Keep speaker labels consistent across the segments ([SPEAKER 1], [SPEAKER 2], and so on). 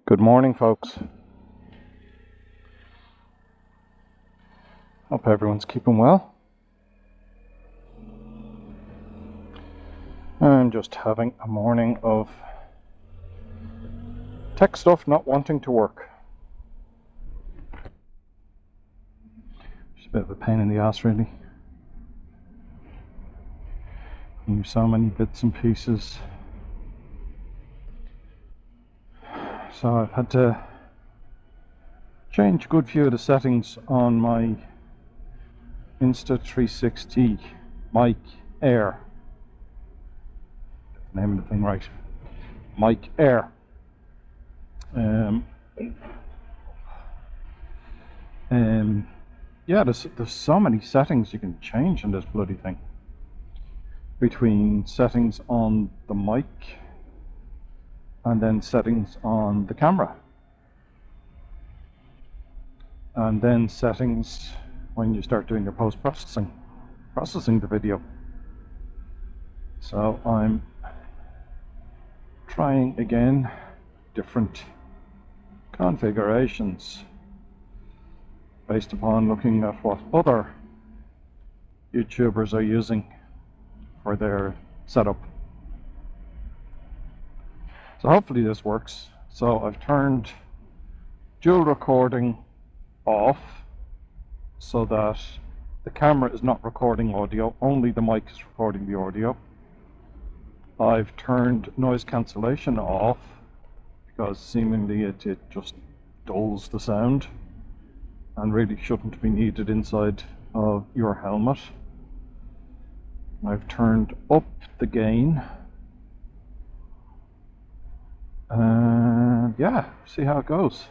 [SPEAKER 1] Good morning, folks. Hope everyone's keeping well. I'm just having a morning of tech stuff not wanting to work. It's a bit of a pain in the ass, really. There's so many bits and pieces. So I've had to change a good few of the settings on my Insta360 Mic Air. Get the name of the thing right. Mic Air. Yeah, there's so many settings you can change in this bloody thing. Between settings on the mic and then settings on the camera, and then settings when you start doing your processing the video. So I'm trying again different configurations based upon looking at what other YouTubers are using for their setup. So hopefully this works. So I've turned dual recording off so that the camera is not recording audio, only the mic is recording the audio. I've turned noise cancellation off because seemingly it just dulls the sound and really shouldn't be needed inside of your helmet. I've turned up the gain. And yeah, see how it goes.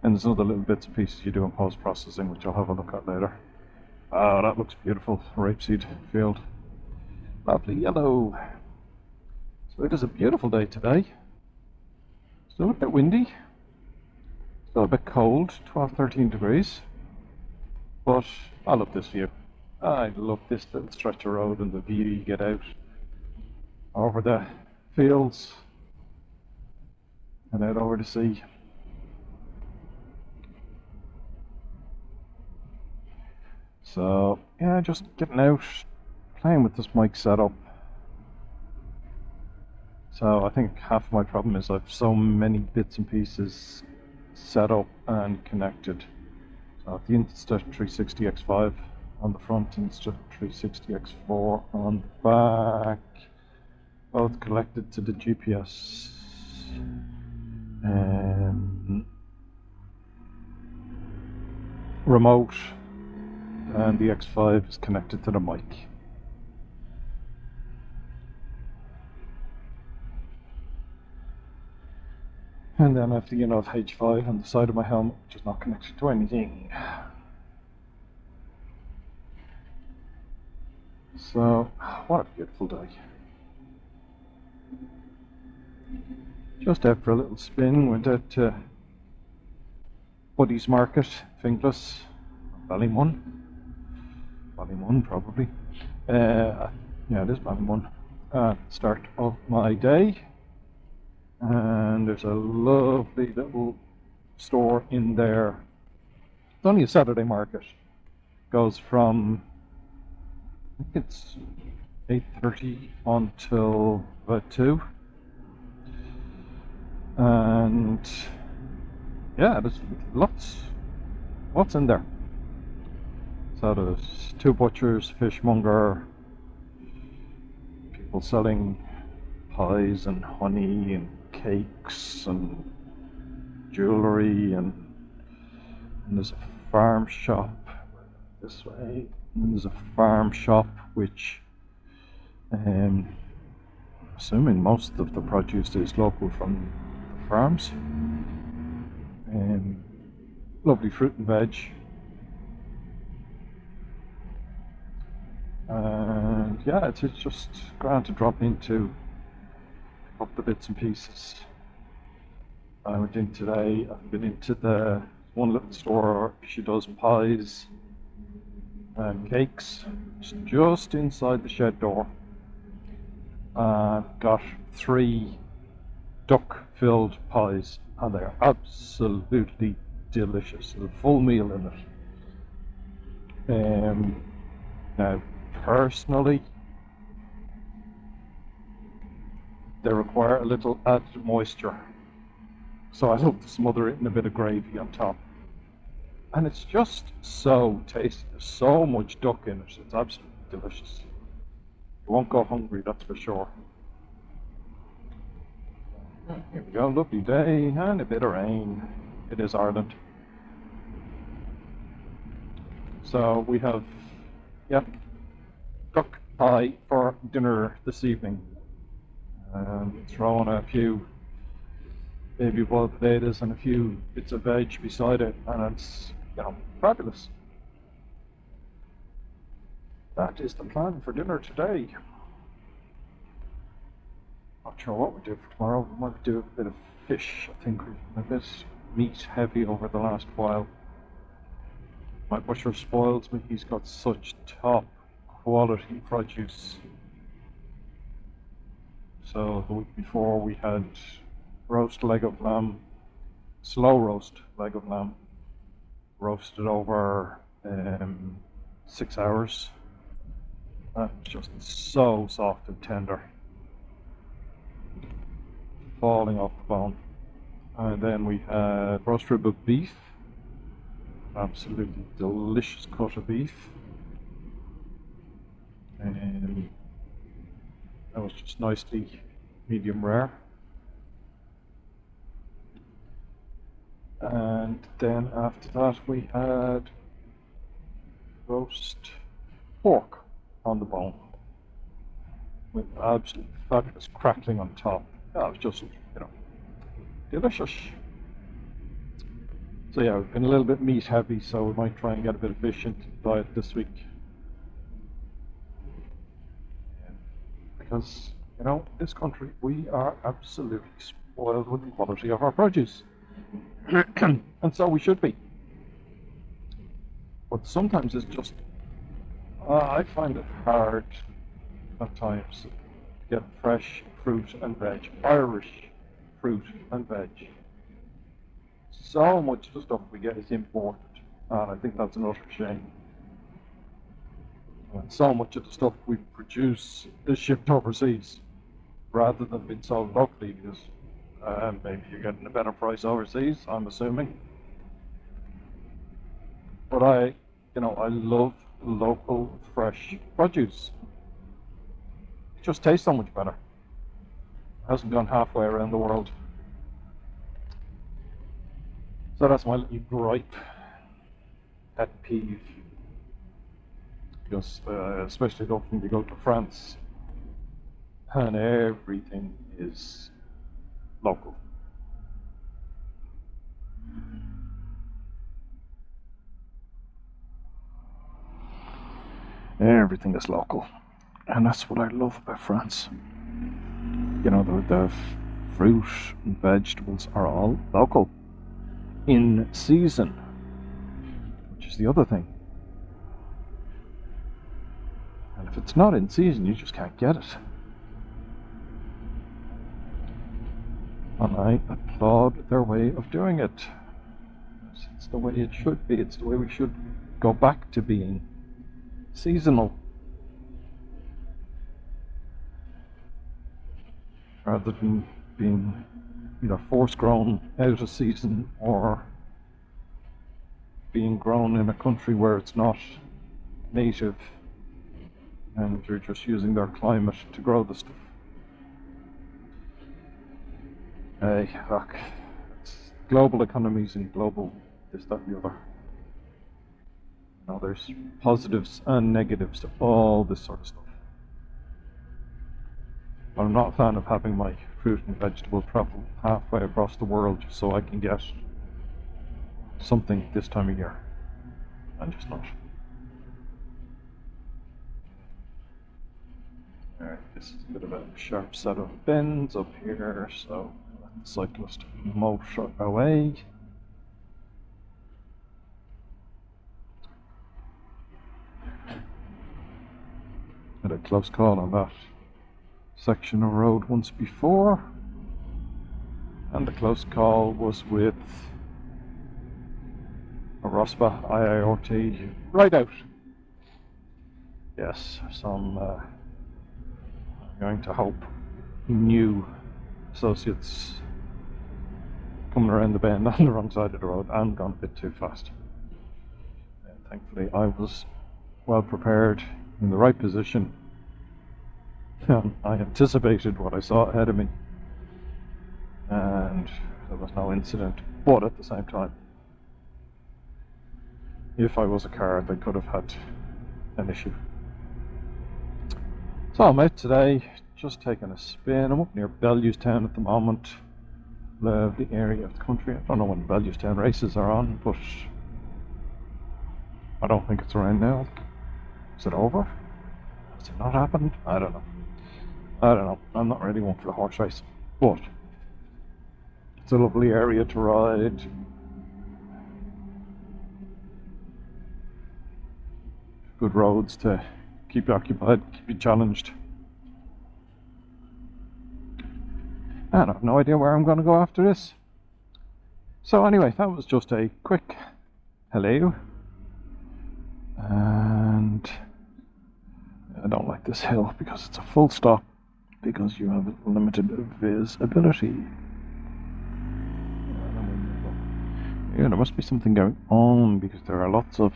[SPEAKER 1] And there's other little bits and pieces you do in post-processing, which I'll have a look at later. Oh, that looks beautiful. Rapeseed field. Lovely yellow. So it is a beautiful day today. Still a bit windy. Still a bit cold, 12-13 degrees. But I love this view. I love this little stretch of road and the view you get out over the fields and out over the sea. So yeah, just getting out, playing with this mic setup. So I think half my problem is I've so many bits and pieces set up and connected. So the Insta360 X5 on the front, Insta360 X4 on the back, both connected to the GPS. Remote, and the X5 is connected to the mic. And then I have the H5 on the side of my helmet, which is not connected to anything. So, what a beautiful day. Just out for a little spin, went out to Buddy's Market, Finglas, Ballymun probably. Yeah, it is Ballymun. Start of my day. And there's a lovely little store in there. It's only a Saturday market. Goes from, I think it's 8:30 until about 2. And yeah, there's lots in there. So there's 2 butchers, fishmonger, people selling pies and honey and cakes and jewelry, and there's a farm shop this way, and there's a farm shop which I'm assuming most of the produce is local from the farms. Lovely fruit and veg, and yeah, it's just grand to drop into, pick up the bits and pieces. I went in today. I've been into the one little store. She does pies and cakes. It's just inside the shed door. Got 3 duck-filled pies, and they're absolutely delicious. A full meal in it. Now, personally, they require a little added moisture, so I love to smother it in a bit of gravy on top. And it's just so tasty. There's so much duck in it. It's absolutely delicious. You won't go hungry, that's for sure. Here we go, lovely day and a bit of rain. It is Ireland. So we have, duck pie for dinner this evening. Throwing a few baby boiled potatoes and a few bits of veg beside it, and it's, fabulous. That is the plan for dinner today. Not sure what we do for tomorrow. We might do a bit of fish. I think we've been a bit meat heavy over the last while. My butcher spoils me. He's got such top quality produce. So the week before we had roast leg of lamb, slow roast leg of lamb, roasted over 6 hours. Just so soft and tender, falling off the bone. And then we had roast rib of beef, absolutely delicious cut of beef, and that was just nicely medium rare. And then after that we had roast pork on the bone with absolutely fabulous crackling on top. That was just, delicious. So yeah, we've been a little bit meat heavy, so we might try and get a bit of fish into the diet this week. Because, this country, we are absolutely spoiled with the quality of our produce. And so we should be. But sometimes it's just, I find it hard at times to get fresh fruit and veg, Irish fruit and veg. So much of the stuff we get is imported, and I think that's an utter shame. And so much of the stuff we produce is shipped overseas rather than being sold locally, because maybe you're getting a better price overseas, I'm assuming. But I love local fresh produce. It just tastes so much better. It hasn't gone halfway around the world. So that's my little gripe, pet peeve. Because especially when you go to France, and everything is local. Everything is local, and that's what I love about France. The fruit and vegetables are all local, in season, which is the other thing. And if it's not in season, you just can't get it. And I applaud their way of doing it. It's the way it should be. It's the way we should go back to being seasonal, rather than being force grown out of season, or being grown in a country where it's not native and you're just using their climate to grow the stuff. Hey, look, it's global economies and global this, that and the other. There's positives and negatives to all this sort of stuff. I'm not a fan of having my fruit and vegetable travel halfway across the world just so I can get something this time of year. I'm just not. Alright, this is a bit of a sharp set of bends up here, so let the cyclist motor away. Had a close call on that section of road once before. And the close call was with a ROSPA IIRT right out. Yes, some I'm going to hope new associates coming around the bend on the wrong side of the road and gone a bit too fast. And thankfully I was well prepared, in the right position, and I anticipated what I saw ahead of me, and there was no incident. But at the same time, if I was a car, they could have had an issue. So I'm out today, just taking a spin. I'm up near Bellewstown at the moment. Love the area of the country. I don't know when Bellewstown races are on, but I don't think it's around now. Is it over? Has it not happened? I don't know. I'm not really one for the horse race, but it's a lovely area to ride. Good roads to keep you occupied, keep you challenged. And I have no idea where I'm going to go after this. So anyway, that was just a quick hello. And I don't like this hill because it's a full stop, because you have limited visibility. Yeah, there must be something going on, because there are lots of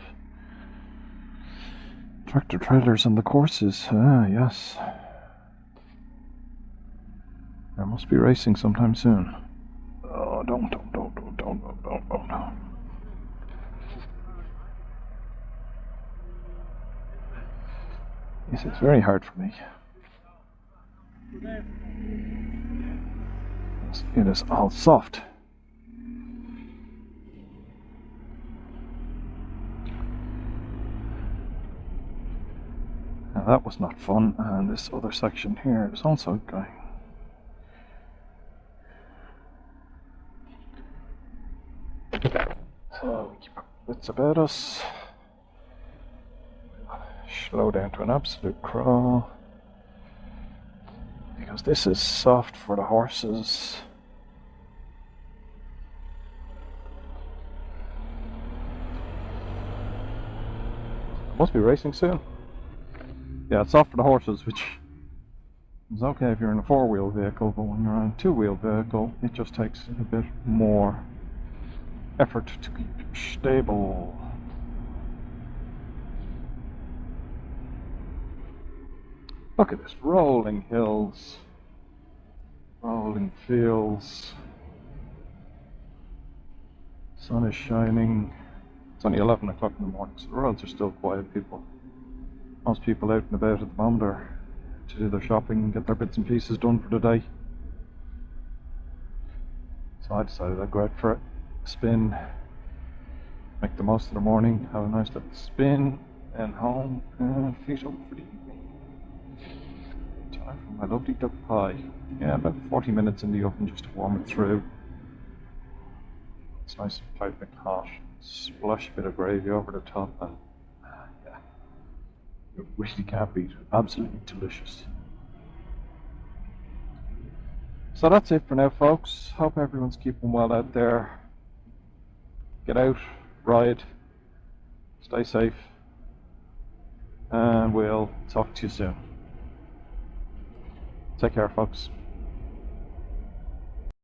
[SPEAKER 1] tractor trailers on the courses. Ah, yes. There must be racing sometime soon. Oh, don't. This is very hard for me. It is all soft. Now that was not fun, and this other section here is also going. So we keep our wits about us. Slow down to an absolute crawl, because this is soft for the horses. Must be racing soon. Yeah, it's soft for the horses, which is okay if you're in a four-wheel vehicle, but when you're on a two-wheel vehicle, it just takes a bit more effort to keep stable. Look at this, rolling hills, rolling fields, sun is shining. It's only 11 o'clock in the morning, so the roads are still quiet. Most people out and about at the moment are to do their shopping and get their bits and pieces done for the day. So I decided I'd go out for a spin, make the most of the morning, have a nice little spin, and home, and feet up for the evening. Time for my lovely duck pie. Yeah, about 40 minutes in the oven just to warm it through. It's nice and piping hot. Splash a bit of gravy over the top, and yeah, you really can't beat it. Absolutely delicious. So that's it for now, folks. Hope everyone's keeping well out there. Get out, ride, stay safe, and we'll talk to you soon. Take care, folks.